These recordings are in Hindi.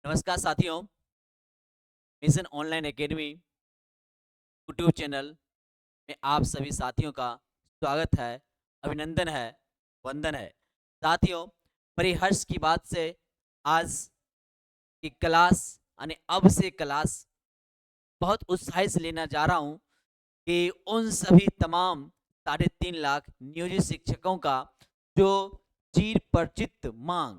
नमस्कार साथियों, mission online academy YouTube channel में आप सभी साथियों का स्वागत है, अभिनंदन है, वंदन है। साथियों, बड़ी हर्ष की बात से आज की क्लास यानी अब से क्लास बहुत उत्साह से लेना जा रहा हूँ कि उन सभी तमाम 3.5 लाख नियोजित शिक्षकों का जो चिर परिचित मांग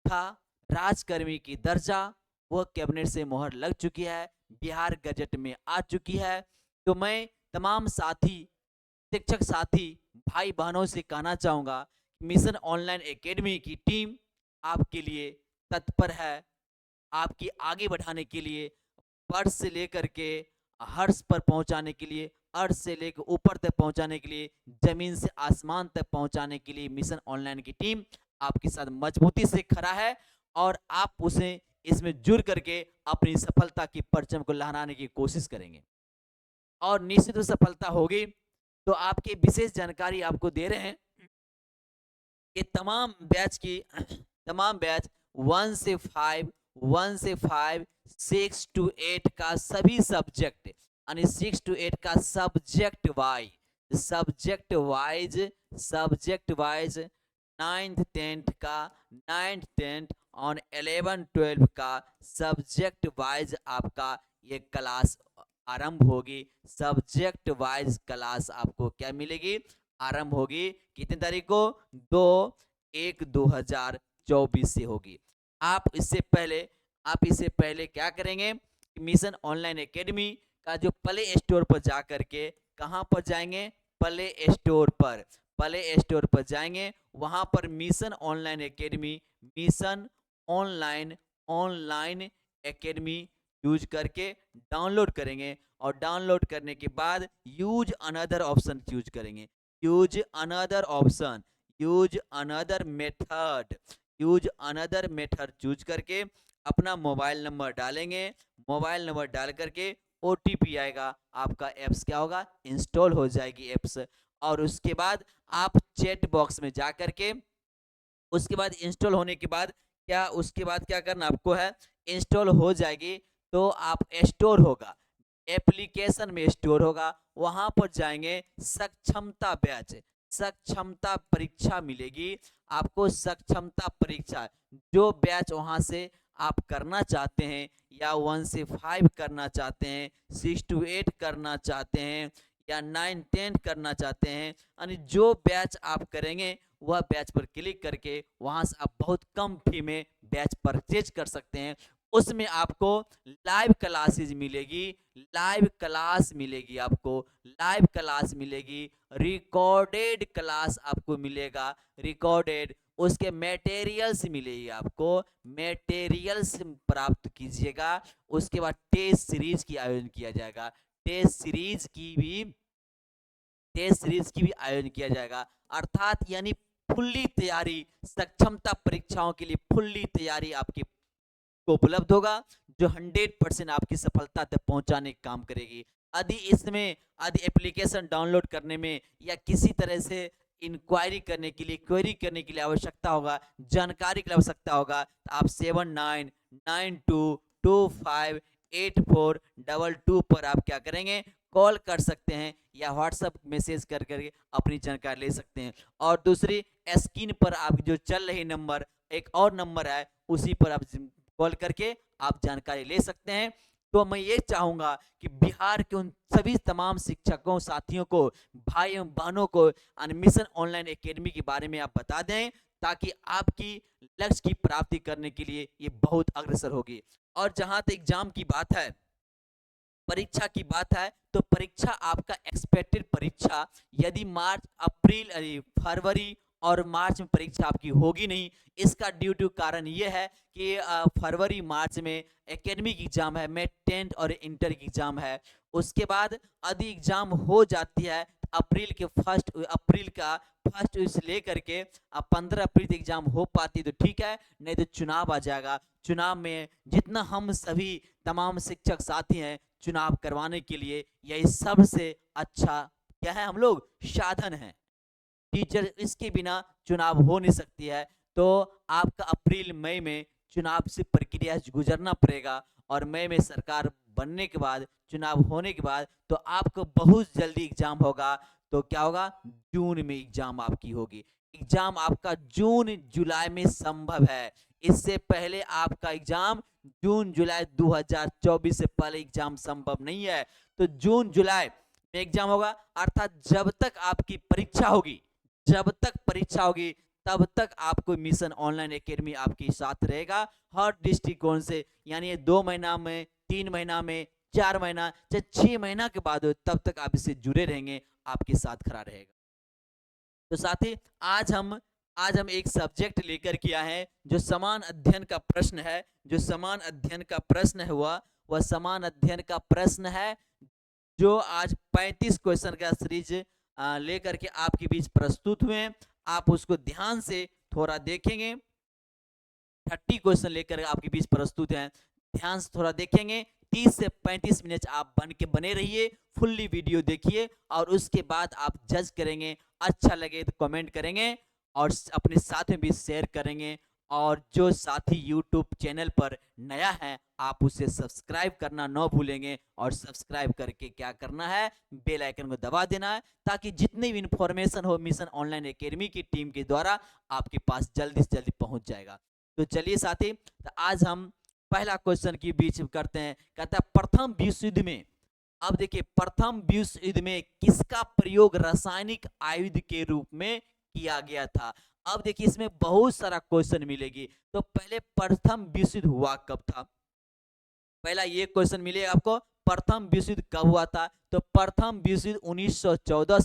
था राजकर्मी की दर्जा, वह कैबिनेट से मोहर लग चुकी है, बिहार गजट में आ चुकी है। तो मैं तमाम साथी, शिक्षक साथी, भाई बहनों से कहना चाहूँगा, मिशन ऑनलाइन एकेडमी की टीम आपके लिए तत्पर है, आपकी आगे बढ़ाने के लिए, फर्श से लेकर के हर्ष पर पहुंचाने के लिए, अर्श से लेकर ऊपर तक पहुंचाने के लिए, जमीन से आसमान तक पहुंचाने के लिए मिशन ऑनलाइन की टीम आपके साथ मजबूती से खड़ा है और आप उसे इसमें जुड़ करके अपनी सफलता की परचम को लहराने की कोशिश करेंगे और निश्चित रूप से सफलता होगी। तो आपकी विशेष जानकारी आपको दे रहे हैं कि तमाम बैच 1 से 5 6 to 8 का सभी सब्जेक्ट यानी 6 to 8 का सब्जेक्ट वाइज 9th 10th का 9th 10th और 11th 12th का सब्जेक्ट वाइज आपका ये क्लास आरंभ होगी। सब्जेक्ट वाइज क्लास आपको क्या मिलेगी, आरंभ होगी। कितनी तारीख को? 2/1/2024 से होगी। आप इससे पहले क्या करेंगे? मिशन ऑनलाइन एकेडमी का जो प्ले स्टोर पर जा करके, कहाँ पर जाएंगे? प्ले स्टोर पर जाएंगे। वहां पर मिशन ऑनलाइन एकेडमी यूज करके डाउनलोड करेंगे और डाउनलोड करने के बाद यूज अनदर ऑप्शन चूज करेंगे। यूज अनदर मेथड चूज करके अपना मोबाइल नंबर डालेंगे। मोबाइल नंबर डाल करके ओटीपी आएगा, आपका एप्स क्या होगा? इंस्टॉल हो जाएगी एप्स। और उसके बाद आप चैट बॉक्स में जा करके, उसके बाद इंस्टॉल होने के बाद क्या करना आपको है? इंस्टॉल हो जाएगी तो आप स्टोर होगा, एप्लीकेशन में स्टोर होगा, वहां पर जाएंगे। सक्षमता परीक्षा मिलेगी आपको। सक्षमता परीक्षा जो बैच वहां से आप करना चाहते हैं, या 1 से 5 करना चाहते हैं, 6 to 8 करना चाहते हैं, या 9 10 करना चाहते हैं, यानी जो बैच आप करेंगे वह बैच पर क्लिक करके वहां से आप बहुत कम फी में बैच परचेज कर सकते हैं। उसमें आपको लाइव क्लासेज मिलेगी, लाइव क्लास मिलेगी, रिकॉर्डेड क्लास आपको मिलेगा, रिकॉर्डेड। उसके मटेरियल्स मिलेगी आपको, मटेरियल्स प्राप्त कीजिएगा। उसके बाद टेस्ट सीरीज की आयोजन किया जाएगा, टेस्ट सीरीज की भी आयोजन किया जाएगा। अर्थात यानी फुल्ली तैयारी, सक्षमता परीक्षाओं के लिए फुल्ली तैयारी आपकी को उपलब्ध होगा, जो 100% आपकी सफलता तक पहुंचाने का काम करेगी। यदि एप्लीकेशन डाउनलोड करने में या किसी तरह से इंक्वायरी करने के लिए, क्वेरी करने के लिए आवश्यकता होगा, जानकारी की आवश्यकता होगा, तो आप 7992258422 पर आप क्या करेंगे? कॉल कर सकते हैं या व्हाट्सएप मैसेज कर करके अपनी जानकारी ले सकते हैं। और दूसरी, स्क्रीन पर आप जो चल रही नंबर, एक और नंबर है, उसी पर आप कॉल करके आप जानकारी ले सकते हैं। तो मैं ये चाहूंगा कि बिहार के उन सभी तमाम शिक्षकों साथियों को, भाइयों बहनों को मिशन ऑनलाइन एकेडमी के बारे में आप बता दें, ताकि आपकी लक्ष्य की प्राप्ति करने के लिए ये बहुत अग्रसर होगी। और जहां तक एग्जाम की बात है, परीक्षा की बात है, तो परीक्षा आपका एक्सपेक्टेड परीक्षा यदि फरवरी और मार्च में परीक्षा आपकी होगी नहीं। इसका ड्यू टू कारण ये है कि फरवरी मार्च में एकेडमिक एग्जाम है, में 10th और इंटर की एग्जाम है। उसके बाद यदि एग्जाम हो जाती है अप्रैल का फर्स्ट वीक से लेकर के 15 अप्रैल तक एग्जाम हो पाती तो ठीक है, नहीं तो चुनाव आ जाएगा। चुनाव में जितना हम सभी तमाम शिक्षक साथी हैं, चुनाव करवाने के लिए यही सबसे अच्छा क्या है? हम लोग साधन है। टीचर इसके बिना चुनाव हो नहीं सकती है। तो आपका अप्रैल मई में चुनाव से प्रक्रिया गुजरना पड़ेगा और मई में सरकार बनने के बाद, चुनाव होने के बाद तो आपको बहुत जल्दी एग्जाम होगा। तो क्या होगा, जून में एग्जाम आपकी होगी। एग्जाम आपका जून जुलाई में संभव है। इससे पहले आपका एग्जाम जून जुलाई 2024 से पहले एग्जाम संभव नहीं है। तो जून जुलाई में एग्जाम होगा, अर्थात जब तक आपकी परीक्षा होगी, जब तक परीक्षा होगी तब तक आपको मिशन ऑनलाइन एकेडमी आपके साथ रहेगा हर दृष्टिकोण से। यानी 2 महीना में, 3 महीना में, 4 महीना, चाहे 6 महीना के बाद हो, तब तक आप इससे जुड़े रहेंगे, आपके साथ खड़ा रहेगा। तो साथी आज हम एक सब्जेक्ट लेकर के आए हैं जो समान अध्ययन का प्रश्न है। जो समान अध्ययन का प्रश्न है वह समान अध्ययन का प्रश्न है जो आज 35 क्वेश्चन का सीरीज लेकर के आपके बीच प्रस्तुत हुए हैं। आप उसको ध्यान से थोड़ा देखेंगे। 30 क्वेश्चन लेकर आपके बीच प्रस्तुत हैं, ध्यान से थोड़ा देखेंगे। 30 से 35 मिनट आप बने रहिए, फुल्ली वीडियो देखिए और उसके बाद आप जज करेंगे। अच्छा लगे तो कमेंट करेंगे और अपने साथ में भी शेयर करेंगे। और जो साथी यूट्यूब चैनल पर नया है, आप उसे सब्सक्राइब करना न भूलेंगे और सब्सक्राइब करके क्या करना है, बेल आइकन को दबा देना है, ताकि जितनी भी इंफॉर्मेशन हो मिशन ऑनलाइन एकेडमी की टीम के द्वारा आपके पास जल्दी से जल्दी पहुंच जाएगा। तो चलिए साथी, तो आज हम पहला क्वेश्चन की बीच करते हैं। कहता है प्रथम विश्व युद्ध में, अब देखिए प्रथम विश्व युद्ध में किसका प्रयोग रासायनिक आयुध के रूप में किया गया था। अब देखिए इसमें बहुत सारा क्वेश्चन मिलेगी। तो पहले प्रथम विश्व युद्ध हुआ कब था, पहला ये क्वेश्चन मिलेगा आपको, प्रथम विश्व युद्ध कब हुआ था। तो प्रथम विश्व युद्ध 1914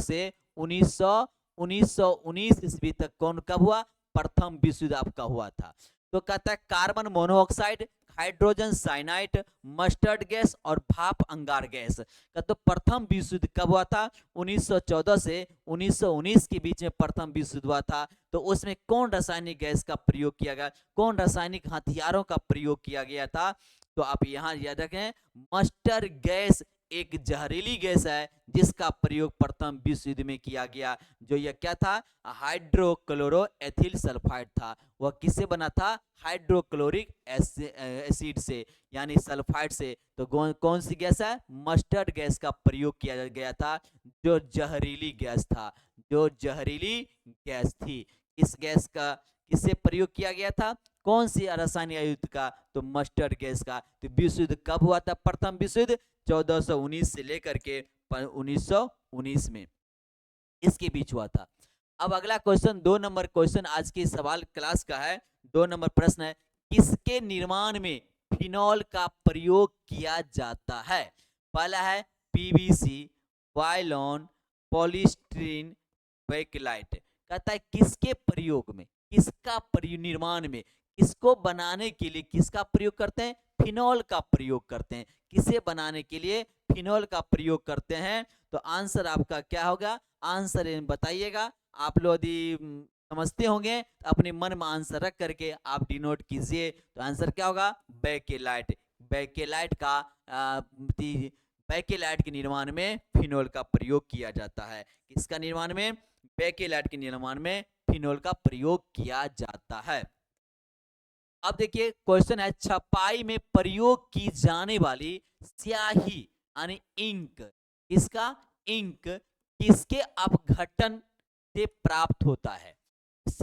से 1919 ईस्वी तक कौन कब हुआ, प्रथम विश्व युद्ध आपका हुआ था। तो कहता है carbon monoxide, hydrogen cyanide, mustard gas और भाप अंगार गैस का तो प्रथम विश्व युद्ध कब हुआ था, 1914 से 1919 के बीच में प्रथम विश्व युद्ध हुआ था। तो उसमें कौन रासायनिक गैस का प्रयोग किया गया, कौन रासायनिक हथियारों का प्रयोग किया गया था। तो आप यहाँ याद रखें, मस्टर्ड गैस एक जहरीली गैस है जिसका प्रयोग प्रथम विश्व युद्ध में किया गया। जो यह क्या था, हाइड्रोक्लोरो एथिल सल्फाइड था। वह किससे बना था, हाइड्रोक्लोरिक एसिड से, यानी सल्फाइड से। तो कौन सी गैस है, मस्टर्ड गैस का प्रयोग किया गया था, जो जहरीली गैस था, जो जहरीली गैस थी। इस गैस का किससे प्रयोग किया गया था, कौन सी रासायनिक आयुध का, तो मस्टर्ड गैस का। तो विश्व युद्ध कब हुआ था, प्रथम विश्व युद्ध 1419 से लेकर के 1919 में, इसके बीच हुआ था। अब अगला क्वेश्चन 2 नंबर क्वेश्चन आज के सवाल क्लास का है। 2 नंबर प्रश्न है, किसके निर्माण में फिनॉल का प्रयोग किया जाता है। पहला है पीवीसी, वायलॉन, पॉलीस्टीरीन, बैकलाइट। कहता है किसके प्रयोग में, किसका निर्माण में, किसको बनाने के लिए किसका प्रयोग करते हैं, फिनॉल का प्रयोग करते हैं। किसे बनाने के लिए फिनॉल का प्रयोग करते हैं। तो आंसर आपका क्या होगा, आंसर बताइएगा। आप लोग यदि समझते होंगे तो अपने मन में आंसर रख करके आप डिनोट कीजिए। तो आंसर क्या होगा, बैकेलाइट। बैकेलाइट का बैकेलाइट के निर्माण में फिनॉल का प्रयोग किया जाता है। किसका निर्माण में, बैकेलाइट के निर्माण में फिनॉल का प्रयोग किया जाता है। अब देखिए क्वेश्चन है, छपाई में प्रयोग की जाने वाली स्याही यानी इंक, इसका इंक किसके अपघटन से प्राप्त होता है।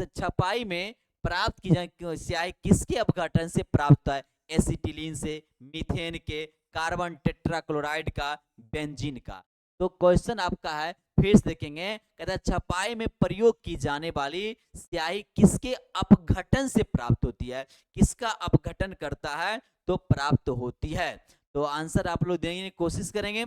छपाई में प्राप्त की जाए स्याही किसके अपघटन से प्राप्त होता है, एसिटिलीन से, मीथेन के, कार्बन टेट्राक्लोराइड का, बेंजीन का। तो क्वेश्चन आपका है, फिर से देखेंगे, कहता है छपाई में प्रयोग की जाने वाली स्याही किसके अपघटन से प्राप्त होती है, किसका अपघटन करता है तो प्राप्त होती है। तो आंसर आप लोग देने की कोशिश करेंगे,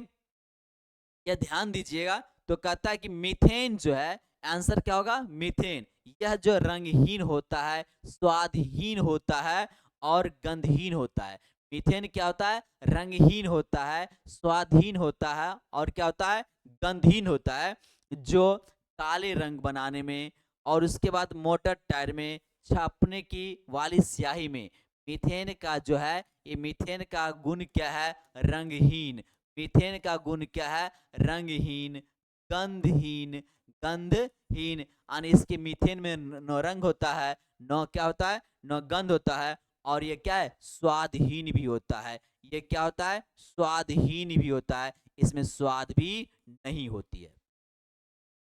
यह ध्यान दीजिएगा। तो कहता है कि मीथेन जो है, आंसर क्या होगा, मीथेन। यह जो रंगहीन होता है, स्वादहीन होता है और गंधहीन होता है। मीथेन क्या होता है, रंगहीन होता है, स्वादहीन होता है और क्या होता है, गंधहीन होता है। जो काले रंग बनाने में और उसके बाद मोटर टायर में छापने की वाली स्याही में मीथेन का जो है, ये मीथेन का गुण क्या है, रंगहीन। मीथेन का गुण क्या है, रंगहीन, गंधहीन, गंधहीन, यानी इसके मीथेन में न रंग होता है, न क्या होता है, न गंध होता है, और ये क्या है, स्वादहीन भी होता है। ये क्या होता है, स्वादहीन भी होता है, इसमें स्वाद भी नहीं होती है।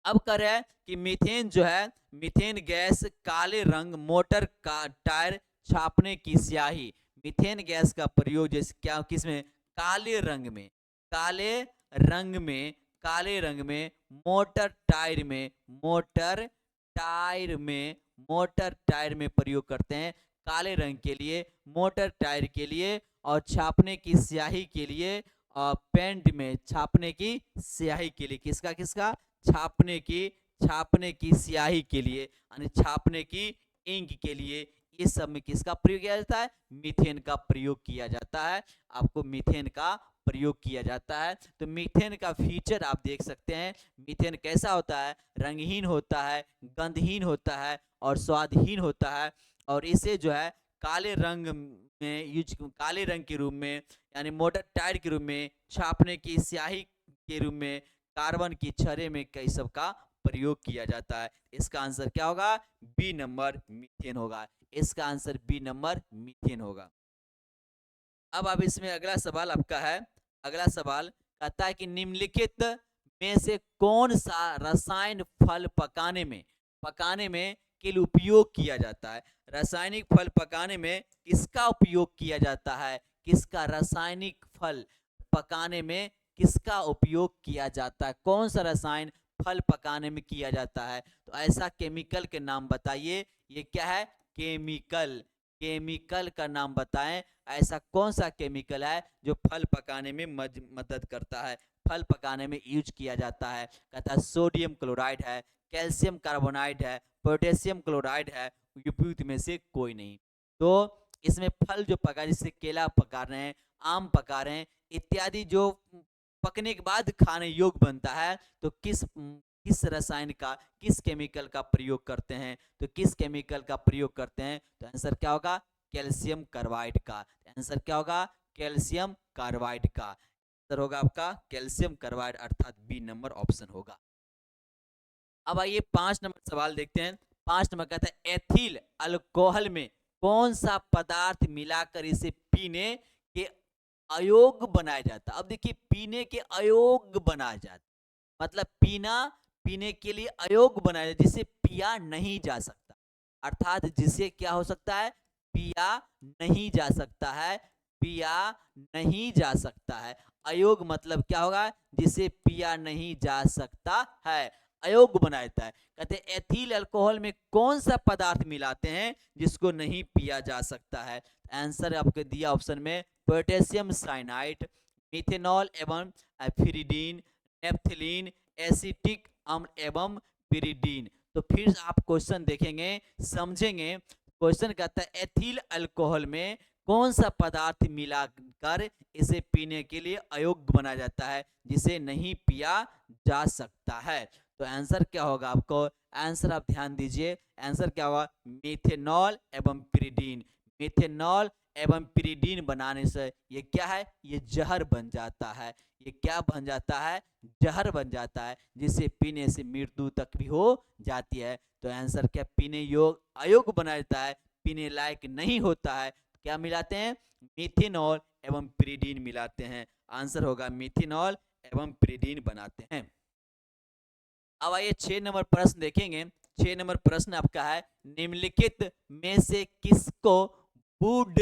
अब कह रहा है कि मीथेन जो है, मीथेन गैस काले रंग, मोटर का टायर, छापने की स्याही। मीथेन गैस का प्रयोग जैसे क्या, किसमें, काले रंग में, काले रंग में, काले रंग में, मोटर टायर में, मोटर टायर में, मोटर टायर में प्रयोग करते हैं, काले रंग के लिए, मोटर टायर के लिए, और छापने की स्याही के लिए, और पेंट में छापने की स्याही के लिए, किसका किसका, छापने की स्याही के लिए, यानी छापने की इंक के लिए, इस सब में किसका प्रयोग किया जाता है, मीथेन का प्रयोग किया जाता है। आपको मीथेन का प्रयोग किया जाता है। तो मीथेन का फीचर आप देख सकते हैं, मीथेन कैसा होता है, रंगहीन होता है, गंधहीन होता है, और स्वादहीन होता है, और इसे जो है काले रंग में यूज, काले रंग के रूप में, यानी मोटर टायर के रूप में, छापने की स्याही के रूप में, कार्बन की छड़े में, कई सब का प्रयोग किया जाता है। इसका आंसर क्या होगा, बी नंबर मीथेन होगा। इसका आंसर बी नंबर मीथेन होगा। अब इसमें अगला सवाल आपका है, अगला सवाल कहता है कि निम्नलिखित में से कौन सा रसायन फल पकाने में के लिए उपयोग किया जाता है। रासायनिक फल पकाने में किसका उपयोग किया जाता है, किसका, रासायनिक फल पकाने में किसका उपयोग किया जाता है, कौन सा रसायन फल पकाने में किया जाता है। तो ऐसा केमिकल के नाम बताइए। ये क्या है, केमिकल, केमिकल का नाम बताएं। ऐसा कौन सा केमिकल है जो फल पकाने में मदद करता है, फल पकाने में यूज किया जाता है। कहता है सोडियम क्लोराइड है, कैल्शियम कार्बोनाइड है, पोटेशियम क्लोराइड है, उपयुक्त में से कोई नहीं। तो इसमें फल जो पका, जैसे केला पका रहे हैं, आम पका रहे हैं, इत्यादि जो पकने के बाद खाने योग्य बनता है, तो किस रसायन का, किस केमिकल का प्रयोग करते हैं, तो किस केमिकल का प्रयोग करते हैं, तो आंसर क्या होगा, कैल्शियम कार्बाइड का। आंसर क्या होगा, कैल्शियम कार्बाइड का। आंसर होगा आपका कैल्शियम कार्बाइड, अर्थात बी नंबर ऑप्शन होगा। अब आइए 5 नंबर सवाल देखते हैं। 5 नंबर कहता है एथिल अल्कोहल में कौन सा पदार्थ मिलाकर इसे पीने के अयोग्य बनाया जाता। अब देखिए, पीने के अयोग्य बनाया जाता, मतलब पीने के लिए अयोग्य बनाया, जिसे पिया नहीं जा सकता, अर्थात जिसे क्या हो सकता है, पिया नहीं जा सकता है, पिया नहीं जा सकता है। अयोग्य मतलब क्या होगा, जिसे पिया नहीं जा सकता है, अयोग्य बना देता है। कहते हैं एथिल अल्कोहल में कौन सा पदार्थ मिलाते हैं जिसको नहीं पिया जा सकता है। आंसर आपको दिया ऑप्शन में, पोटेशियम साइनाइड, मिथेनॉल एवं फिरिडीन, नेफ्थलीन, एसिटिक अम्ल एवं पिरिडीन। तो फिर आप क्वेश्चन देखेंगे, समझेंगे। क्वेश्चन कहता है एथिल अल्कोहल में कौन सा पदार्थ मिलाकर इसे पीने के लिए अयोग्य बनाया जाता है, जिसे नहीं पिया जा सकता है। तो आंसर क्या होगा, आपको आंसर आप ध्यान दीजिए, आंसर क्या होगा, मिथेनॉल एवं पिरिडीन। मिथेनॉल एवं पिरिडीन बनाने से ये क्या है, ये जहर बन जाता है। ये क्या बन जाता है, जहर बन जाता है, जिसे पीने से मृत्यु तक भी हो जाती है। तो आंसर क्या, पीने योग अयोग्य बना देता है, पीने लायक नहीं होता है। क्या मिलाते हैं, मिथेनॉल एवं पिरिडीन मिलाते हैं। आंसर होगा मिथेनॉल एवं पिरिडीन बनाते हैं। अब आइए 6 नंबर प्रश्न देखेंगे। 6 नंबर प्रश्न आपका है, निम्नलिखित में से किसको वुड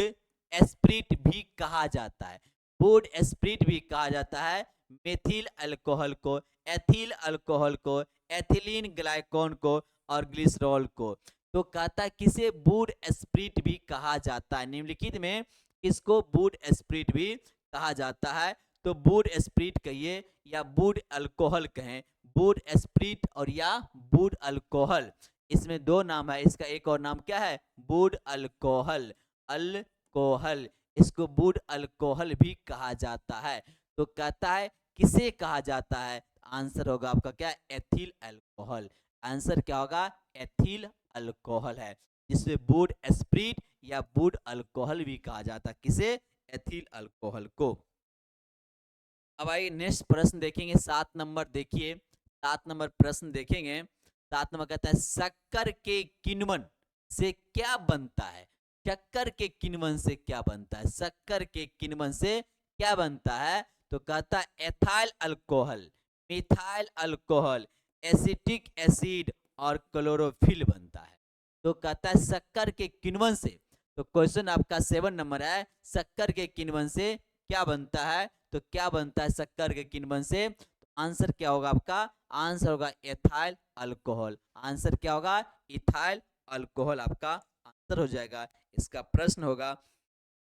स्प्रिट भी कहा जाता है। वुड स्प्रिट भी कहा जाता है मेथिल अल्कोहल को, एथिल अल्कोहल को, एथिलीन ग्लाइकोन को, और ग्लिसरॉल को। तो कहता है किसे वुड स्प्रिट भी कहा जाता है, निम्नलिखित में किसको वुड स्प्रिट भी कहा जाता है। तो वुड स्प्रिट कहिए या वुड अल्कोहल कहें, वुड स्प्रिट और या वुड अल्कोहल, इसमें दो नाम है। इसका एक और नाम क्या है, वुड अल्कोहल, अल्कोहल, इसको वुड अल्कोहल भी कहा जाता है। तो कहता है किसे कहा जाता है, आंसर होगा आपका क्या, एथिल अल्कोहल। आंसर क्या होगा, एथिल अल्कोहल है, जिसे वुड स्प्रिट या वुड अल्कोहल भी कहा जाता है। किसे, एथिल अल्कोहल को। अब आइए नेक्स्ट प्रश्न देखेंगे 7 नंबर। देखिए 7 नंबर प्रश्न देखेंगे। 7 नंबर कहता है शक्कर के किण्वन से क्या बनता है? शक्कर के किण्वन से क्या बनता है? शक्कर के किण्वन से क्या बनता है? तो कहता है ethyl alcohol, methyl alcohol, acetic acid और क्लोरोफिल बनता है। तो कहता है शक्कर के किण्वन से। तो क्वेश्चन आपका 7 नंबर है, शक्कर के किण्वन से क्या बनता है? तो क्या बनता है शक्कर के किण्वन से? तो आंसर क्या होगा आपका? आंसर होगा एथाइल अल्कोहल। आंसर क्या होगा? इथाइल अल्कोहल आपका आंसर हो जाएगा। इसका प्रश्न होगा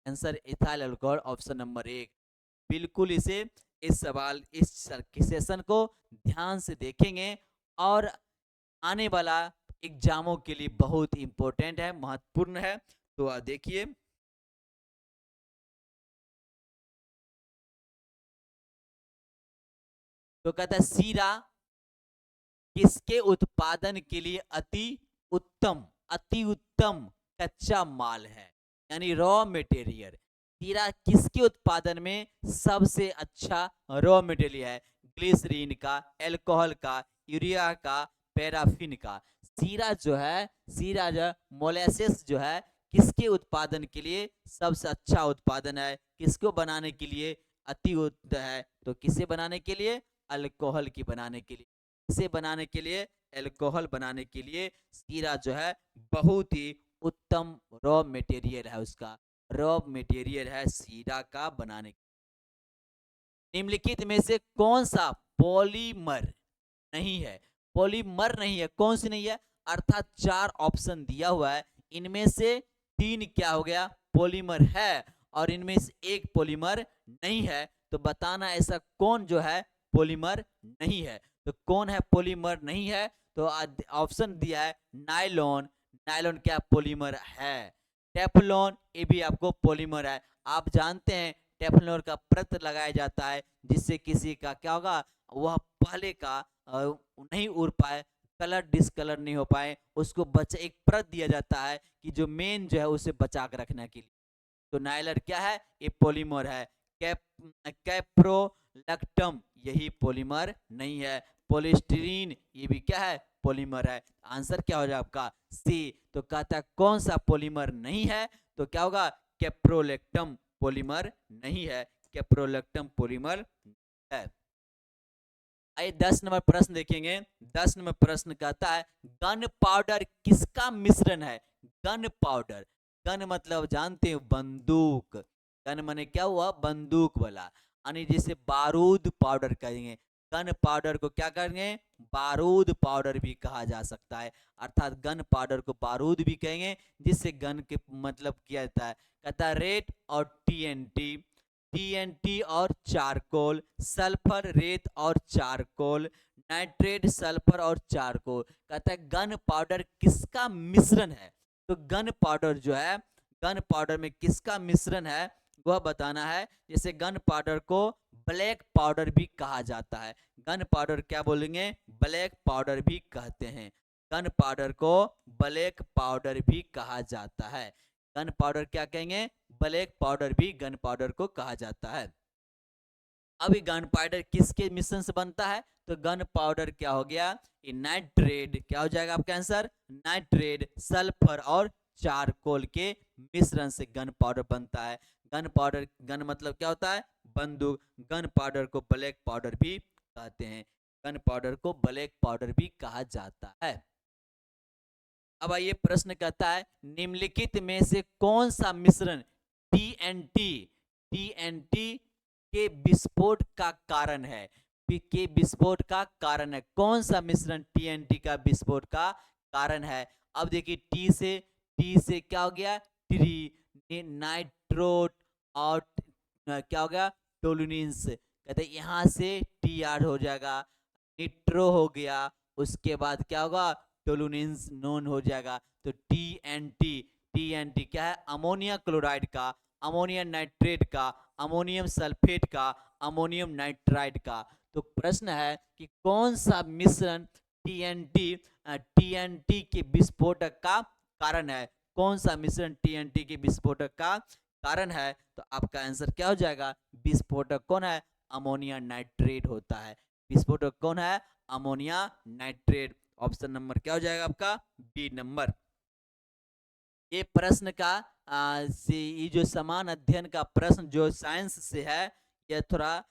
answer ethyl alcohol, option number 1। बिल्कुल इसे इस सवाल इस सेशन को ध्यान से देखेंगे और आने वाला एग्जामों के लिए बहुत इंपॉर्टेंट है, महत्वपूर्ण है। तो देखिए, तो कहता है सीरा किसके उत्पादन के लिए अति उत्तम कच्चा माल है, यानी रॉ मटेरियल। हीरा किसके उत्पादन में सबसे अच्छा रॉ मटेरियल है? ग्लिसरीन का, एल्कोहल का, यूरिया का, पैराफिन का। सीरा जो मोलेसेस जो है किसके उत्पादन के लिए सबसे अच्छा उत्पादन है? किसको बनाने के लिए अति उत्तम है? तो किसे बनाने के लिए? अल्कोहल की बनाने के लिए। इसे बनाने के लिए, एल्कोहल बनाने के लिए सीरा जो है बहुत ही उत्तम रॉ मटेरियल है, उसका रॉ मटेरियल है सीरा का बनाने। निम्नलिखित में से कौन सा पॉलीमर नहीं है? पॉलीमर नहीं है, कौन सी नहीं है? अर्थात 4 ऑप्शन दिया हुआ है, इनमें से 3 क्या हो गया? पॉलीमर है, और इनमें से 1 पॉलीमर नहीं है। तो बताना ऐसा कौन जो है पॉलीमर नहीं है। तो कौन है पॉलीमर नहीं है? तो ऑप्शन दिया है नायलॉन। नायलॉन क्या पॉलीमर है? टेफ्लॉन, ये भी आपको पॉलीमर है। आप जानते हैं टेफ्लॉन का परत लगाया जाता है, जिससे किसी का क्या होगा, वह पहले का नहीं उड़ पाए, कलर डिसकलर नहीं हो पाए, उसको बचा एक परत दिया जाता है कि जो मेन जो है उसे बचा कर रखने के लिए। तो नायलर क्या है? ये पॉलीमर है। कैप्रोलैक्टम यही पॉलीमर नहीं है। पॉलीस्टीरीन ये भी क्या है? पॉलीमर है। आंसर क्या हो जाएगा आपका? सी। तो कहता है कौन सा पॉलीमर नहीं है? तो क्या होगा? कैप्रोलैक्टम पॉलीमर नहीं है। कैप्रोलैक्टम पॉलीमर है। आइए 10 नंबर प्रश्न देखेंगे। 10 नंबर प्रश्न कहता है गन पाउडर किसका मिश्रण है? गन पाउडर, गन मतलब जानते हो बंदूक। गन माने क्या हुआ? बंदूक वाला, यानी जिसे बारूद पाउडर कहेंगे। गन पाउडर को क्या कहेंगे? बारूद पाउडर भी कहा जा सकता है। अर्थात गन पाउडर को बारूद भी कहेंगे, जिससे गन के मतलब किया जाता है। कहता है रेत और टीएनटी, टीएनटी और चारकोल, सल्फर रेत और चारकोल, नाइट्रेट सल्फर और चारकोल। कहता है गन पाउडर किसका मिश्रण है? तो गन पाउडर जो है, गन पाउडर में किसका मिश्रण है वह बताना है। जैसे गन पाउडर को ब्लैक पाउडर भी कहा जाता है। गन पाउडर क्या बोलेंगे? ब्लैक पाउडर भी कहते हैं। गन पाउडर को ब्लैक पाउडर भी कहा जाता है। गन पाउडर क्या कहेंगे? ब्लैक पाउडर भी गन पाउडर को कहा जाता है। अभी गन पाउडर किसके मिश्रण से बनता है? तो गन पाउडर क्या हो गया? ये नाइट्रेट, क्या हो जाएगा आपका आंसर? नाइट्रेट, सल्फर और चारकोल के मिश्रण से गन पाउडर बनता है। गन पाउडर, गन मतलब क्या होता है? बंदूक। गन पाउडर को ब्लैक पाउडर भी कहते हैं। गन पाउडर को ब्लैक पाउडर भी कहा जाता है। अब आइए प्रश्न कहता है निम्नलिखित में से कौन सा मिश्रण टीएनटी टीएनटी के विस्फोट का कारण है? के विस्फोट का कारण है। कौन सा मिश्रण टीएनटी का विस्फोट का कारण है? अब देखिए टी से क्या हो गया? ट्री, नाइट्रोट और क्या हो गया? टोलुनिन्स। कहते हैं यहाँ से टी आर हो जाएगा, निट्रो हो गया, उसके बाद क्या होगा? टोलुनिन्स नोन हो जाएगा। तो टीएनटी क्या है? अमोनिया क्लोराइड का, अमोनियम नाइट्रेट का, अमोनियम सल्फेट का, अमोनियम नाइट्राइड का। तो प्रश्न है कि कौन सा मिश्रण टीएनटी के विस्फोटक का कारण है? कौन सा मिश्रण टीएनटी के विस्फोटक का कारण है? तो आपका आंसर क्या हो जाएगा? विस्फोटक कौन है? अमोनिया नाइट्रेट होता है। विस्फोटक कौन है? Ammonia nitrate. ऑप्शन नंबर क्या हो जाएगा आपका? B number. ये प्रश्न का ये जो समान अध्ययन का प्रश्न जो साइंस से है, यह थोड़ा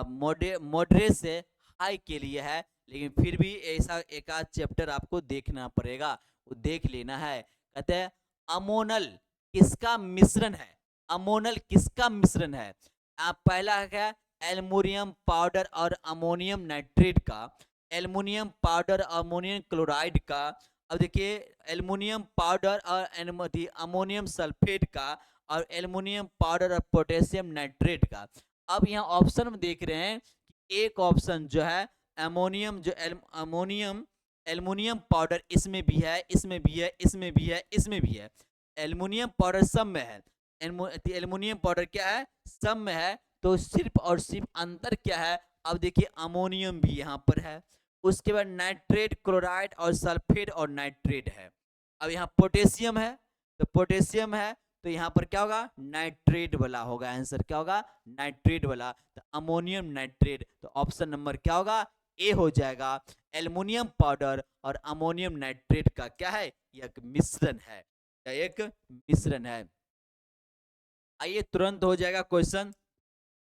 मॉडरेट से हाई के लिए है, लेकिन फिर भी ऐसा एक आध चैप्टर आपको देखना पड़ेगा, वो देख लेना है। कहते हैं अमोनल किसका मिश्रण है? अमोनल किसका मिश्रण है? पहला है एल्युमिनियम पाउडर और अमोनियम नाइट्रेट का, एल्युमिनियम पाउडर अमोनियम क्लोराइड का, अब देखिए एल्युमिनियम पाउडर और अमोनियम सल्फेट का, और एल्युमिनियम पाउडर और पोटेशियम नाइट्रेट का। अब यहाँ ऑप्शन में देख रहे हैं कि एक ऑप्शन जो है अमोनियम जो अमोनियम एल्युमिनियम पाउडर इसमें भी है, इसमें भी है, इसमें भी है, इसमें भी है। एल्युमिनियम पाउडर सब में है। एल्युमिनियम पाउडर क्या है? सब में है। तो सिर्फ और सिर्फ अंतर क्या है? अब देखिए अमोनियम भी यहाँ पर है, उसके बाद नाइट्रेट, क्लोराइड और सल्फेट और नाइट्रेट है। अब यहाँ पोटेशियम है, तो पोटेशियम है, तो यहाँ पर क्या होगा? नाइट्रेट वाला होगा आंसर। क्या होगा? नाइट्रेट वाला। तो अमोनियम नाइट्रेट, तो ऑप्शन नंबर क्या होगा? ए हो जाएगा। एल्युमिनियम पाउडर और अमोनियम नाइट्रेट का क्या है? यह एक मिश्रण है, यह एक मिश्रण है। आइए तुरंत हो जाएगा क्वेश्चन।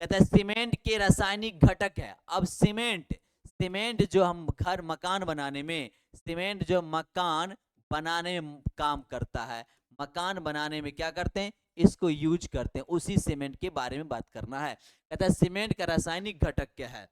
कहता है सीमेंट के रासायनिक घटक है। अब सीमेंट, सीमेंट जो हम घर मकान बनाने में, सीमेंट जो मकान बनाने में काम करता है, मकान बनाने में क्या करते हैं? इसको यूज करते हैं। उसी सीमेंट के बारे में बात करना है। कहता है सीमेंट का रासायनिक घटक क्या है?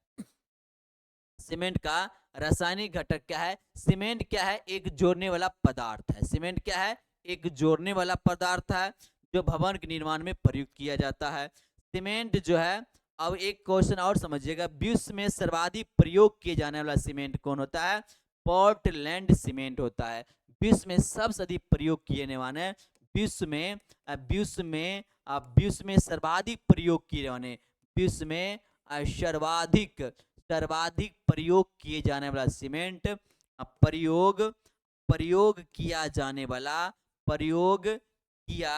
सीमेंट का रासायनिक घटक क्या है? सीमेंट क्या है? एक जोड़ने वाला पदार्थ है। सीमेंट क्या है? एक जोड़ने वाला पदार्थ है जो भवन के निर्माण में प्रयुक्त किया जाता है। सीमेंट जो है, अब एक क्वेश्चन और समझिएगा, विश्व में सर्वाधिक प्रयोग किए जाने वाला सीमेंट कौन होता है? पोर्टलैंड सीमेंट होता है। विश्व में सबसे अधिक प्रयोग किए वाले, विश्व में विश्व में सर्वाधिक प्रयोग किए जाने, विश्व में सर्वाधिक सर्वाधिक प्रयोग किए जाने वाला सीमेंट, प्रयोग प्रयोग किया जाने वाला प्रयोग किया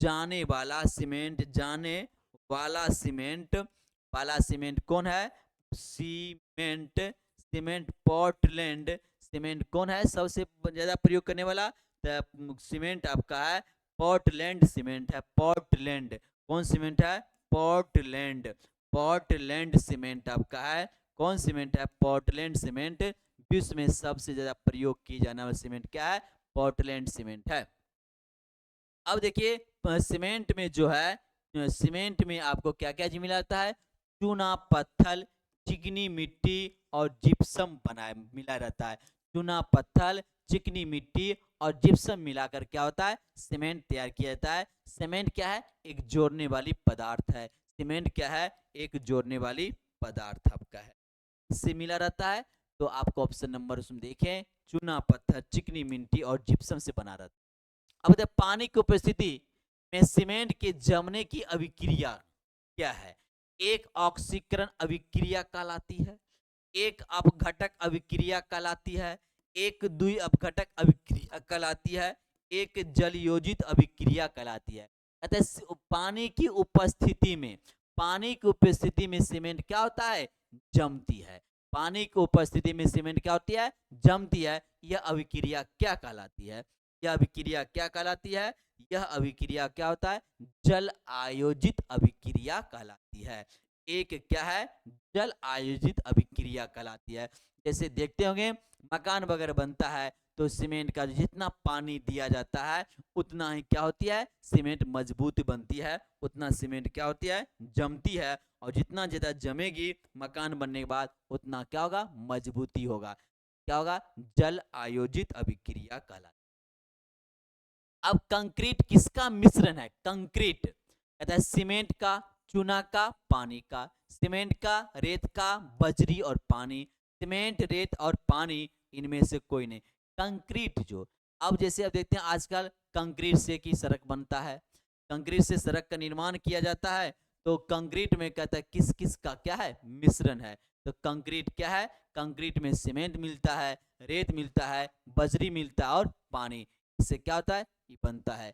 जाने वाला सीमेंट, जाने वाला सीमेंट कौन है? सीमेंट सीमेंट पोर्टलैंड सीमेंट कौन है सबसे ज्यादा प्रयोग करने वाला? तो सीमेंट आपका है पोर्टलैंड सीमेंट है। पोर्टलैंड कौन सीमेंट है? पोर्टलैंड। पोर्टलैंड सीमेंट आपका है। कौन सीमेंट है? Portland cement. विश्व में सबसे ज्यादा प्रयोग किए जाने वाला सीमेंट क्या है? पोर्टलैंड सीमेंट है। अब देखिए सीमेंट में जो है, सीमेंट में आपको क्या क्या चीज मिलाता है? चूना, पत्थर, चिकनी मिट्टी और जिप्सम बनाए मिला रहता है। चूना, पत्थर, चिकनी मिट्टी और जिप्सम मिलाकर क्या होता है? सीमेंट तैयार किया जाता है। सीमेंट क्या है? एक जोड़ने वाली पदार्थ है। सीमेंट क्या है? एक जोड़ने वाली पदार्थ आपका है, इससे मिला रहता है। तो आपको ऑप्शन नंबर उसमें देखें, चूना, पत्थर, चिकनी मिट्टी और जिप्सम से बना रहता है। अब बताए पानी की उपस्थिति में सीमेंट के जमने की अभिक्रिया क्या है? एक ऑक्सीकरण अभिक्रिया कहलाती है, एक अपघटक अभिक्रिया कहलाती है, एक द्वि अपघटक अभिक्रिया कहलाती है, एक जलयोजित अभिक्रिया कहलाती है। अतः पानी की उपस्थिति में, पानी की उपस्थिति में सीमेंट क्या होता है? जमती है। पानी की उपस्थिति में सीमेंट क्या होती है? जमती है। यह अभिक्रिया क्या कहलाती है? यह अभिक्रिया क्या कहलाती है? यह अभिक्रिया क्या होता है? जल आयोजित अभिक्रिया कहलाती है। एक क्या है? जल आयोजित अभिक्रिया कहलाती है। जैसे देखते होंगे मकान वगैरह बनता है तो सीमेंट का जितना पानी दिया जाता है उतना ही क्या होती है? सीमेंट मजबूत बनती है, उतना सीमेंट क्या होती है? जमती है। और जितना ज्यादा जमेगी मकान बनने के बाद उतना क्या होगा? मजबूती होगा। क्या होगा? जल आयोजित अभिक्रिया कहलाती है। अब कंक्रीट किसका मिश्रण है? कंक्रीट कहता है सीमेंट का, चूना का, पानी का। सीमेंट का, रेत का, बजरी और पानी। सीमेंट, रेत और पानी, इनमें से कोई नहीं। कंक्रीट जो, अब जैसे अब देखते हैं आजकल कंक्रीट से की सड़क बनता है, कंक्रीट से सड़क का निर्माण किया जाता है। तो कंक्रीट में कहता है किस किस का क्या है? मिश्रण है। तो कंक्रीट क्या है? कंक्रीट में सीमेंट मिलता है, रेत मिलता है, बजरी मिलता है और पानी। इससे क्या होता है? ये बनता है।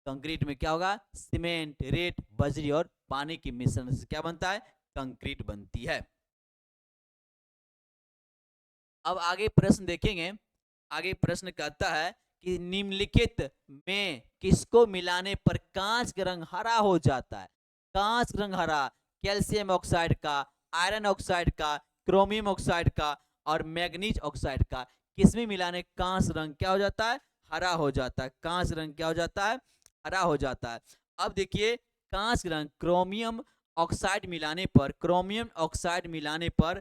कंक्रीट में क्या होगा? सीमेंट, रेत, बजरी और पानी के मिश्रण से क्या बनता है? कंक्रीट बनती है। अब आगे प्रश्न देखेंगे। आगे प्रश्न कहता है कि निम्नलिखित में किसको मिलाने पर कांच का रंग हरा हो जाता है? कांच का रंग हरा, कैल्शियम ऑक्साइड का, आयरन ऑक्साइड का, क्रोमियम ऑक्साइड का और मैग्नीज ऑक्साइड का, किसमें मिलाने कांच रंग क्या हो जाता है? हरा हो जाता है। कांच रंग क्या हो जाता है? हरा हो जाता है। अब देखिए, कांच रंग क्रोमियम ऑक्साइड मिलाने पर, क्रोमियम ऑक्साइड मिलाने पर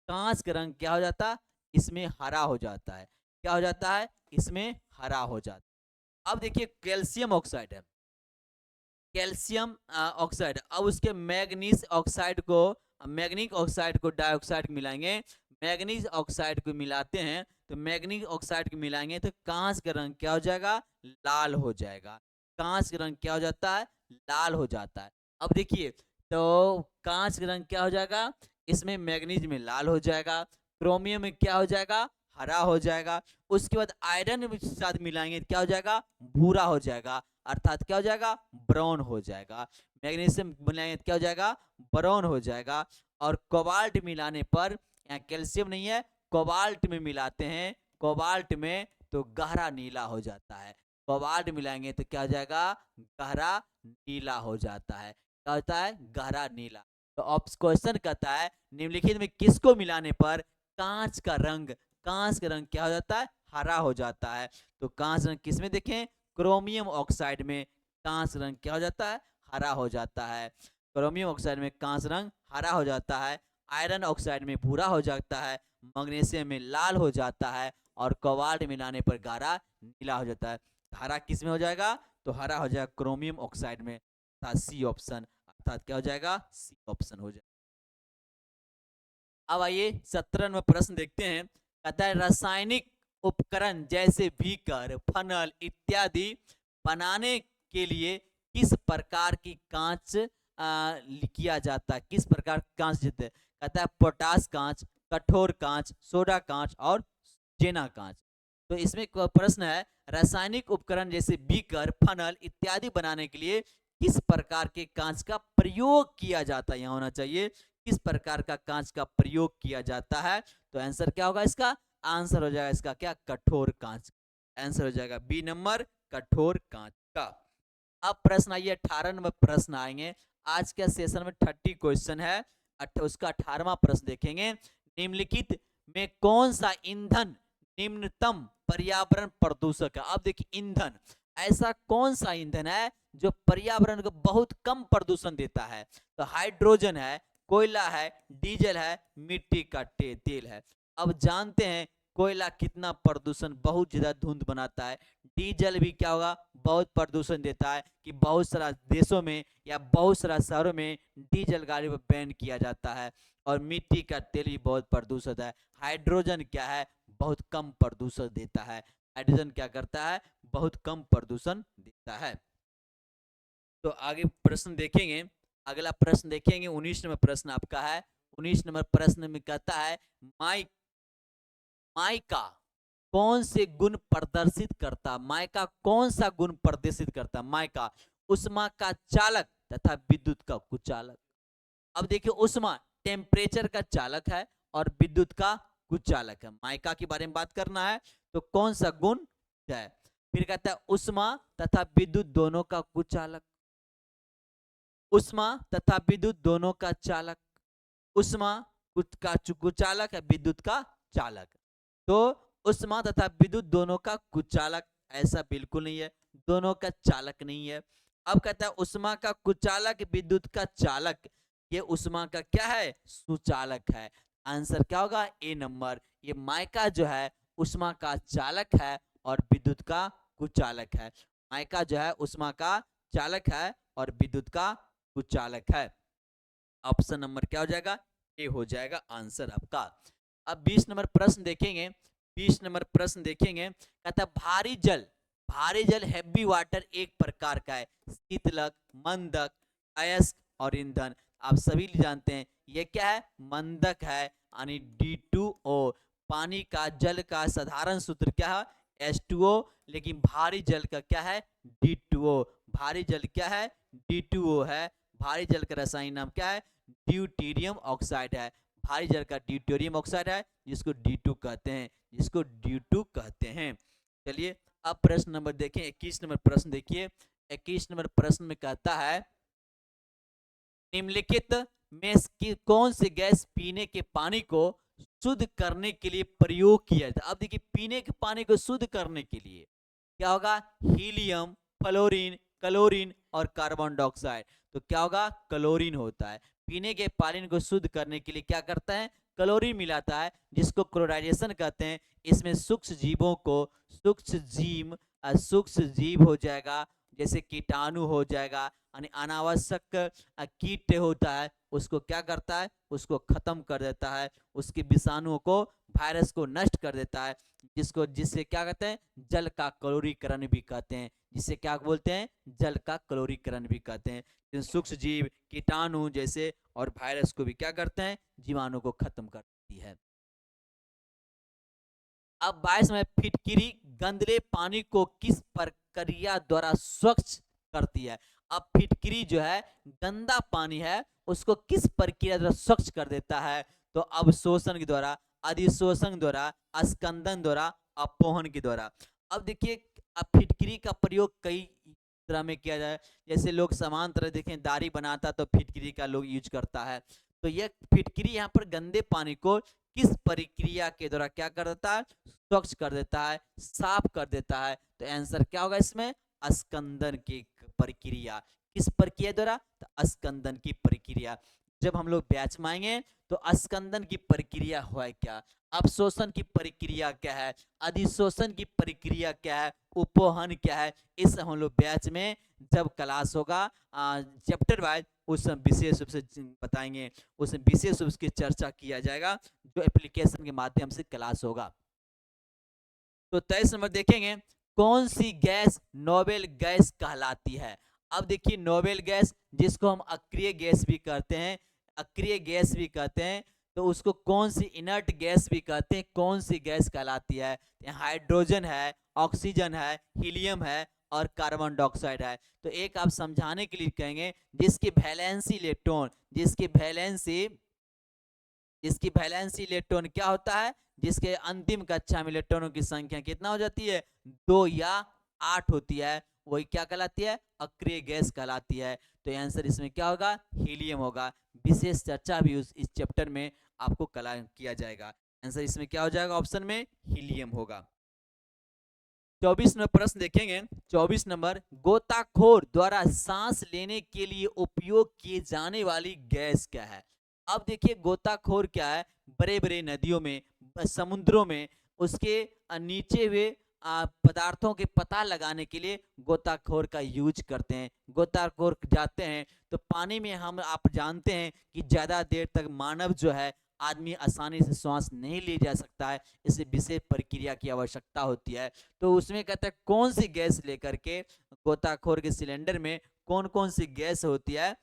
कांच का रंग क्या हो जाता है? इसमें हरा हो जाता है। क्या हो जाता है? इसमें हरा हो जाता है। अब देखिए, कैल्शियम ऑक्साइड है, कैल्शियम ऑक्साइड, अब उसके मैग्नीज ऑक्साइड को, मैग्नीज ऑक्साइड को डाइऑक्साइड मिलाएंगे, मैग्नीज ऑक्साइड को मिलाते हैं तो मैग्नीज ऑक्साइड को मिलाएंगे तो कांच का रंग क्या हो जाएगा? लाल हो जाएगा। कांच का रंग क्या हो जाता है? लाल हो जाता है। अब देखिए, तो कांच का रंग क्या हो जाएगा? इसमें मैग्नीज में लाल हो जाएगा, क्रोमियम में क्या हो जाएगा? हरा हो जाएगा। उसके बाद आयरन के साथ मिलाएंगे क्या हो जाएगा? भूरा हो जाएगा, अर्थात क्या हो जाएगा? ब्राउन हो जाएगा। मैग्नीशियम मिलाएंगे क्या हो जाएगा? ब्राउन हो जाएगा। और कोबाल्ट मिलाने पर, यहाँ कैल्शियम नहीं है, कोबाल्ट में मिलाते हैं, कोबाल्ट में तो गहरा नीला हो जाता है। कोबाल्ट मिलाएंगे तो क्या हो जाएगा? गहरा नीला हो जाता है। क्या होता है? गहरा नीला। तो क्वेश्चन कहता है निम्नलिखित में किसको मिलाने पर कांच का रंग, कांच का रंग क्या हो जाता है? हरा हो जाता है। तो कांच रंग किसमें देखें? क्रोमियम ऑक्साइड में कांच रंग क्या हो जाता है? हरा हो जाता है। क्रोमियम ऑक्साइड में कांच रंग हरा हो जाता है, आयरन ऑक्साइड में भूरा हो जाता है, मैग्नीशियम में लाल हो जाता है और कोबाल्ट मिलाने पर गाढ़ा नीला हो जाता है। हरा किस में हो जाएगा? तो हरा हो जाएगा क्रोमियम ऑक्साइड में, अर्थात सी ऑप्शन, अर्थात क्या हो जाएगा? सी ऑप्शन हो जाएगा। अब आइए 17 नंबर प्रश्न देखते हैं। कहता है रासायनिक उपकरण जैसे बीकर, फनल इत्यादि बनाने के लिए किस प्रकार की कांच किया जाता है? किस प्रकार कांच देते हैं? कहता है पोटास कांच, कठोर कांच, सोडा कांच और जेना कांच। तो इसमें प्रश्न है रासायनिक उपकरण जैसे बीकर, फनल इत्यादि बनाने के लिए किस प्रकार के कांच का प्रयोग किया जाता है? यहाँ होना चाहिए किस प्रकार का कांच का प्रयोग किया जाता है। तो आंसर क्या होगा इसका? आंसर हो जाएगा इसका क्या? कठोर कांच। आंसर हो जाएगा बी नंबर, कठोर कांच का। अब प्रश्न आइए 18 नंबर प्रश्न आएंगे। आज के सेशन में 30 क्वेश्चन है, उसका 18वां प्रश्न देखेंगे। निम्नलिखित में कौन सा ईंधन निम्नतम पर्यावरण प्रदूषक है? अब देखिए, ईंधन, ऐसा कौन सा ईंधन है जो पर्यावरण को बहुत कम प्रदूषण देता है? तो हाइड्रोजन है, कोयला है, डीजल है, मिट्टी का तेल है। अब जानते हैं कोयला कितना प्रदूषण, बहुत ज्यादा धुंध बनाता है। डीजल भी क्या होगा? बहुत प्रदूषण देता है कि बहुत सारा देशों में या बहुत सारा शहरों में डीजल गाड़ी पर बैन किया जाता है। और मिट्टी का तेल भी बहुत प्रदूषित है। हाइड्रोजन क्या है? बहुत कम प्रदूषण देता है। हाइड्रोजन क्या करता है? बहुत कम प्रदूषण देता है। तो आगे प्रश्न देखेंगे। अगला प्रश्न देखेंगे, 19 नंबर प्रश्न आपका है। 19 नंबर प्रश्न में कहता है माइक, माइका कौन से गुण प्रदर्शित करता? माइका कौन सा गुण प्रदर्शित करता? माइका उष्मा का चालक तथा विद्युत का कुचालक। अब देखिए, उष्मा टेम्परेचर का चालक है और विद्युत का कुचालक है। माइका के बारे में बात करना है तो कौन सा गुण है? फिर कहता है उष्मा तथा विद्युत दोनों का कुचालक, उष्मा तथा विद्युत दोनों का चालक, उष्मा का कुचालक है, विद्युत का चालक। तो उष्मा तथा विद्युत दोनों का कुचालक, ऐसा बिल्कुल नहीं है, दोनों का चालक नहीं है। अब कहता है उष्मा का कुचालक, विद्युत का चालक, ये उष्मा का क्या है? सुचालक है। आंसर क्या होगा? ए नंबर। ये माइका जो है उष्मा का चालक है और विद्युत का कुचालक है। माइका जो है उष्मा का चालक है और विद्युत का कुचालक है। ऑप्शन नंबर क्या हो जाएगा? ए हो जाएगा आंसर आपका। अब 20 नंबर प्रश्न देखेंगे। 20 नंबर प्रश्न देखेंगे, कहता है भारी जल, भारी जल हैवी वाटर एक प्रकार का है, शीतलक, मंदक, अयस्क और ईंधन। आप सभी जानते हैं ये क्या है? मंदक है, यानी D2O। पानी का, जल का साधारण सूत्र क्या है? H2O। लेकिन भारी जल का क्या है? D2O। भारी जल क्या है? D2O है। भारी जल का रासायनिक नाम क्या है? ड्यूटीरियम ऑक्साइड है। भारी जल का ड्यूटेरियम ऑक्साइड है, जिसको D2 कहते हैं, जिसको D2 कहते हैं। चलिए अब प्रश्न नंबर देखें, 21 नंबर प्रश्न देखिए। 21 नंबर प्रश्न में कहता है निम्नलिखित में कौन सी गैस पीने के पानी को शुद्ध करने के लिए प्रयोग किया जाता है। अब देखिए पीने के पानी को शुद्ध करने के लिए क्या होगा, हीलियम, फ्लोरीन, क्लोरीन और कार्बन डाइऑक्साइड। तो क्या होगा, क्लोरीन होता है। पीने के पानी को शुद्ध करने के लिए क्या करता है, क्लोरीन मिलाता है, जिसको क्लोराइजेशन कहते हैं। इसमें सूक्ष्म जीवों को सूक्ष्म जीव हो जाएगा, जैसे कीटाणु हो जाएगा, यानी अनावश्यक कीट होता है, उसको क्या करता है, उसको खत्म कर देता है, उसके विषाणुओं को, वायरस को नष्ट कर देता है, जिससे क्या कहते हैं, जल का क्लोरीकरण भी कहते हैं। जिसे क्या बोलते हैं, जल का क्लोरीकरण भी कहते हैं। सूक्ष्म जीव, कीटाणु जैसे और वायरस को भी क्या करते हैं, जीवाणु को खत्म कर देती है। अब 22 में फिटकिरी गंदले पानी को किस प्रक्रिया द्वारा स्वच्छ करती है। अब फिटकिरी जो है गंदा पानी है, उसको किस प्रक्रिया द्वारा स्वच्छ कर देता है। तो अवशोषण के द्वारा, अधिशोषण द्वारा, स्कंदन द्वारा, अपोहन के द्वारा। अब देखिए अब फिटकिरी का प्रयोग कई तरह में किया जाए, जैसे लोग समान तरह देखें दाढ़ी बनाता तो फिटकिरी का लोग यूज करता है। तो यह फिटकिरी यहाँ पर गंदे पानी को किस प्रक्रिया के द्वारा क्या कर देता है, स्वच्छ कर देता है, साफ कर देता है। तो आंसर क्या होगा इसमें, स्कंदन की प्रक्रिया। किस प्रक्रिया द्वारा, तो स्कंदन की प्रक्रिया। जब हम लोग बैच माएंगे तो स्कंदन की प्रक्रिया हुआ है क्या, अवशोषण की प्रक्रिया क्या है, अधिशोषण की प्रक्रिया क्या है, उपोहन क्या है, इस हम लोग बैच में जब क्लास होगा चैप्टर वाइज उस विशेष रूप से बताएंगे, उस विशेष रूप की चर्चा किया जाएगा, जो एप्लीकेशन के माध्यम से क्लास होगा। तो 23 नंबर देखेंगे, कौन सी गैस नोबेल गैस कहलाती है। अब देखिए नोबेल गैस, जिसको हम अक्रिय गैस भी कहते हैं, अक्रिय गैस भी कहते हैं, तो उसको कौन सी इनर्ट गैस भी कहते हैं, कौन सी गैस कहलाती है। हाइड्रोजन है, ऑक्सीजन है, हीलियम है और कार्बन डाइऑक्साइड है। तो एक आप समझाने के लिए कहेंगे, जिसकी वैलेंसी इलेक्ट्रॉन, जिसकी वैलेंसी इलेक्ट्रॉन क्या होता है, जिसके अंतिम कक्षा में इलेक्ट्रॉनों की संख्या कितना हो जाती है, 2 या 8 होती है, वही क्या कहलाती है, अक्रिय गैस कहलाती है। तो आंसर इसमें क्या होगा, हीलियम होगा। विशेष चर्चा भी इस चैप्टर में आपको किया जाएगा। आंसर इसमें क्या हो जाएगा, ऑप्शन में हीलियम होगा। 24 नंबर प्रश्न देखेंगे। 24 नंबर, गोताखोर द्वारा सांस लेने के लिए उपयोग किए जाने वाली गैस क्या है। अब देखिए गोताखोर क्या है, बड़े बड़े नदियों में, समुद्रों में, उसके नीचे हुए पदार्थों के पता लगाने के लिए गोताखोर का यूज करते हैं। गोताखोर जाते हैं तो पानी में, हम आप जानते हैं कि ज़्यादा देर तक मानव जो है, आदमी आसानी से श्वास नहीं ले जा सकता है, इसे विशेष प्रक्रिया की आवश्यकता होती है। तो उसमें कहता है कौन सी गैस लेकर के गोताखोर के सिलेंडर में कौन कौन सी गैस होती है,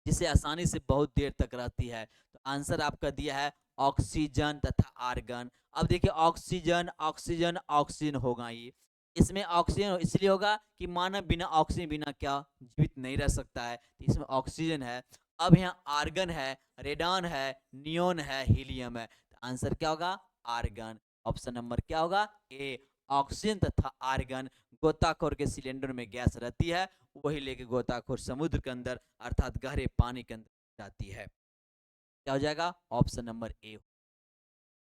जिसे आसानी से बहुत देर तक रहती है। तो आंसर आपका दिया है ऑक्सीजन तथा आर्गन। अब देखिए ऑक्सीजन ऑक्सीजन ऑक्सीजन होगा, ये इसमें ऑक्सीजन इसलिए होगा कि मानव बिना ऑक्सीजन बिना क्या जीवित नहीं रह सकता है, तो इसमें ऑक्सीजन है। अब यहाँ आर्गन है, रेडॉन है, नियोन है, हीलियम है। तो आंसर क्या होगा, आर्गन। ऑप्शन नंबर क्या होगा, ए। ऑक्सीजन तथा आर्गन गोताखोर के सिलेंडर में गैस रहती है, वही लेके गोताखोर समुद्र के अंदर अर्थात गहरे पानी के अंदर जाती है। क्या हो जाएगा, ऑप्शन नंबर ए।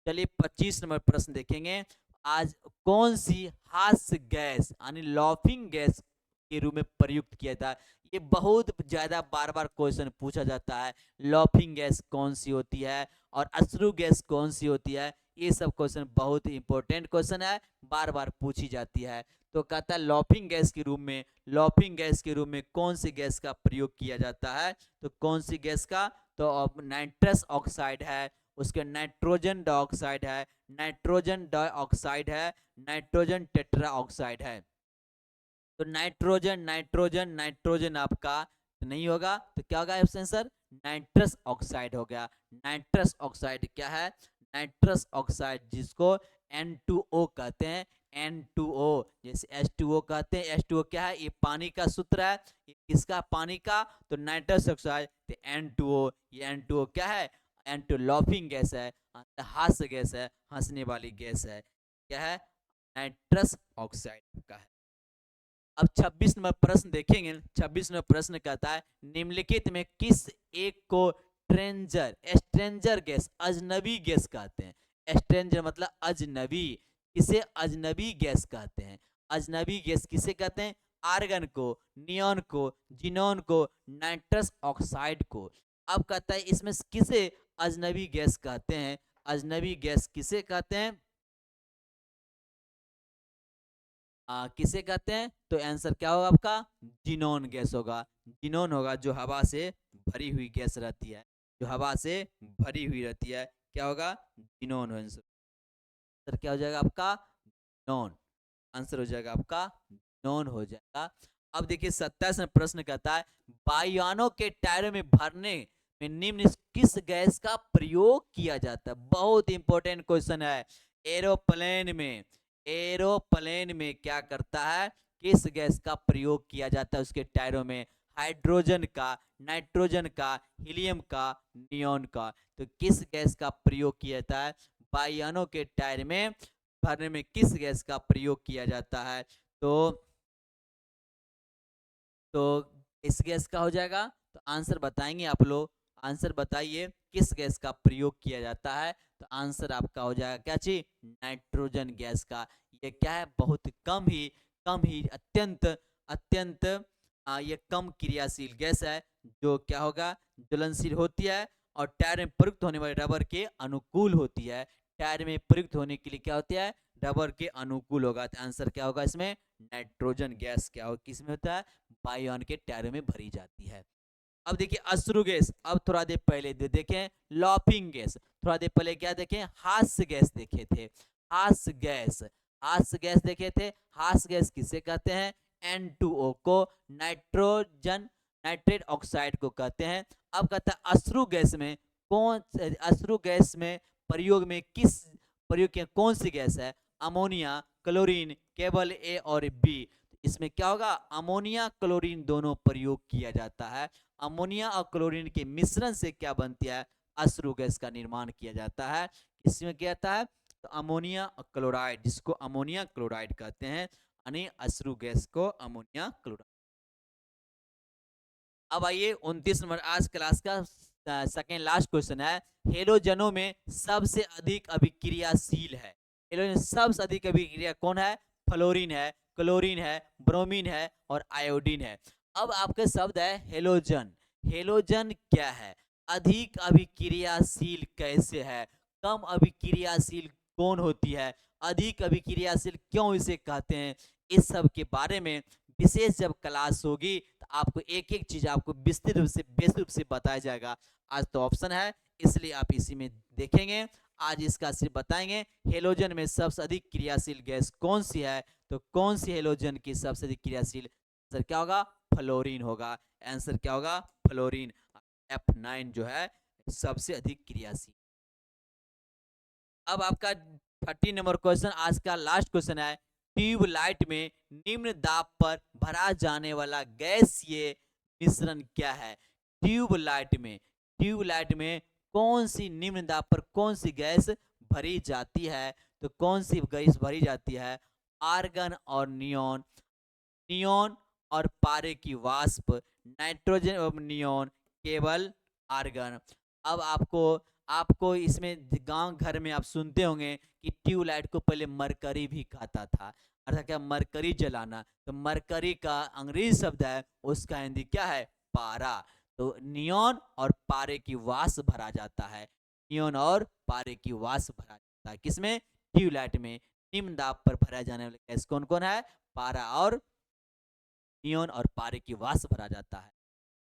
चलिए 25 नंबर प्रश्न देखेंगे। आज कौन सी हास्य गैस यानी लॉफिंग गैस के रूप में प्रयुक्त किया था। ये बहुत ज्यादा बार बार क्वेश्चन पूछा जाता है, लॉफिंग गैस कौन सी होती है और अश्रु गैस कौन सी होती है। ये सब क्वेश्चन बहुत ही इंपॉर्टेंट क्वेश्चन है, बार बार पूछी जाती है। तो कहता है लॉफिंग गैस के रूप में, लॉफिंग गैस के रूप में कौन सी गैस का प्रयोग किया जाता है। तो कौन सी गैस का, तो नाइट्रस ऑक्साइड है, उसके नाइट्रोजन डाइऑक्साइड है, नाइट्रोजन डाइऑक्साइड है, नाइट्रोजन टेट्रा ऑक्साइड है। तो नाइट्रोजन नाइट्रोजन नाइट्रोजन आपका तो नहीं होगा, तो क्या होगा ऑप्शन सर, नाइट्रस ऑक्साइड हो गया। नाइट्रस ऑक्साइड क्या है, नाइट्रस ऑक्साइड जिसको N2O कहते हैं, N2O जैसे H2O कहते हैं। H2O क्या है, ये पानी का सूत्र है, ये किसका, पानी का। तो नाइट्रस ऑक्साइड तो N2O, ये N2O क्या है, एंड टू लॉफिंग गैस है, हास्य गैस है, हंसने वाली गैस है। क्या है? नाइट्रस ऑक्साइड का है। अब 26 नंबर प्रश्न देखेंगे। 26 नंबर प्रश्न कहता है निम्नलिखित में किस एक को स्ट्रेंजर गैस, अजनबी गैस कहते हैं। स्ट्रेंजर मतलब अजनबी, किसे अजनबी गैस कहते हैं। अजनबी गैस किसे कहते हैं? आर्गन को, नियॉन को, जिनोन को, नाइट्रस ऑक्साइड को। अब कहता है इसमें किसे अजनबी गैस कहते हैं। अजनबी गैस किसे कहते हैं? किसे कहते हैं? तो आंसर क्या होगा आपका? जिनोन गैस होगा। जिनोन होगा जो हवा से भरी हुई गैस रहती है, जो हवा से भरी हुई रहती है। क्या होगा? जिनोन आंसर क्या हो जाएगा आपका? नॉन। आंसर हो जाएगा आपका नॉन हो जाएगा। अब देखिए 27 में प्रश्न कहता है वायुयानों के टायरों में भरने में निम्न किस गैस का प्रयोग किया जाता है। बहुत इंपॉर्टेंट क्वेश्चन है। एरोप्लेन में, एरोप्लेन में क्या करता है, किस गैस का प्रयोग किया जाता है उसके टायरों में? हाइड्रोजन का, नाइट्रोजन का, हीलियम का, नियॉन का। तो किस गैस का प्रयोग किया जाता है वायुयानों के टायर में भरने में? किस गैस का प्रयोग किया जाता है? तो इस गैस का हो जाएगा। तो आंसर बताएंगे आप लोग। आंसर बताइए किस गैस का प्रयोग किया जाता है। तो आंसर आपका हो जाएगा क्या चीज? नाइट्रोजन गैस का। ये क्या है? बहुत कम ही अत्यंत अत्यंत ये कम क्रियाशील गैस है, जो क्या होगा? ज्वलनशील होती है और टायर में प्रयुक्त होने वाले रबर के अनुकूल होती है। टायर में प्रयुक्त होने के लिए क्या होती है? रबर के अनुकूल होगा। तो आंसर क्या होगा इसमें? नाइट्रोजन गैस क्या होगा, किसमें होता है? बायोन के टायरों में भरी जाती है। अब देखिए अश्रु गैस। अब थोड़ा देर पहले देखें लॉफिंग गैस, थोड़ा देर पहले क्या देखें? हास्य गैस देखे थे। हास्य गैस, हास्य गैस देखे थे। हास्य गैस किसे कहते हैं? N2O को, नाइट्रोजन नाइट्रेट ऑक्साइड को कहते हैं। अब कहता है अश्रु गैस में अश्रु गैस में प्रयोग में किस प्रयोग किया, कौन सी गैस है? अमोनिया, क्लोरीन, केवल ए और बी। इसमें क्या होगा? अमोनिया क्लोरीन दोनों प्रयोग किया जाता है। अमोनिया और क्लोरीन के मिश्रण से क्या बनती है? अश्रु गैस का निर्माण किया जाता है। इसमें क्या आता है? तो अमोनिया क्लोराइड, जिसको अमोनिया क्लोराइड कहते हैं, यानी अश्रु गैस को अमोनिया क्लोराइड। अब आइए 29 नंबर आज क्लास का सेकेंड लास्ट क्वेश्चन है। हेलोजनों में सबसे अधिक अभिक्रियाशील है, हेलोजन सबसे अधिक अभिक्रिया कौन है? फ्लोरीन है, क्लोरीन है, ब्रोमीन है और आयोडीन है। अब आपके शब्द है हेलोजन। हेलोजन क्या है? अधिक अभिक्रियाशील कैसे है? कम अभिक्रियाशील कौन होती है? अधिक अभिक्रियाशील क्यों इसे कहते हैं? इस सब के बारे में विशेष जब क्लास होगी तो आपको एक एक चीज आपको विस्तृत रूप से बेसिक रूप से बताया जाएगा। आज तो ऑप्शन है इसलिए आप इसी में देखेंगे। आज इसका सिर्फ बताएंगे हेलोजन में सबसे अधिक क्रियाशील गैस कौन सी है। तो कौन सी हेलोजन की सबसे अधिक क्रियाशील? आंसर क्या होगा? फ्लोरीन होगा। आंसर क्या होगा? फ्लोरीन। F9 जो है सबसे अधिक क्रियाशील। अब आपका 30 नंबर क्वेश्चन आज का लास्ट क्वेश्चन है। ट्यूबलाइट में निम्न दाब पर भरा जाने वाला गैसीय मिश्रण क्या है? ट्यूबलाइट में कौन सी निम्न दाब पर कौन सी गैस भरी जाती है? तो कौन सी गैस भरी जाती है? आर्गन और नियॉन, नियॉन और पारे की वाष्प, नाइट्रोजन और नियॉन, केवल आर्गन। अब आपको आपको इसमें गांव घर में आप सुनते होंगे कि ट्यूबलाइट को पहले मरकरी भी कहता था, अर्थात क्या? मरकरी जलाना। तो मरकरी का अंग्रेजी शब्द है, उसका हिंदी क्या है? पारा। तो नियॉन और पारे की वाष्प भरा जाता है। नियॉन और पारे की वाष्प भरा जाता है किसमें? ट्यूबलाइट में। निम्न दाब पर भरा जाने वाला गैस कौन कौन है? पारा और नियॉन और पारे की वाष्प भरा जाता है।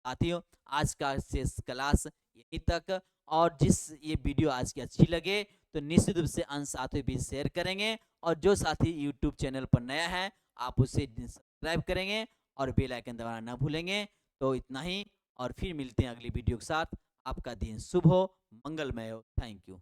साथियों आज का शेष क्लास यहीं तक। और जिस ये वीडियो आज की अच्छी लगे तो निश्चित रूप से अन्य साथियों भी शेयर करेंगे। और जो साथी यूट्यूब चैनल पर नया है आप उसे सब्सक्राइब करेंगे और बेल आइकन दबाना ना भूलेंगे। तो इतना ही, और फिर मिलते हैं अगली वीडियो के साथ। आपका दिन शुभ हो, मंगलमय हो। Thank you.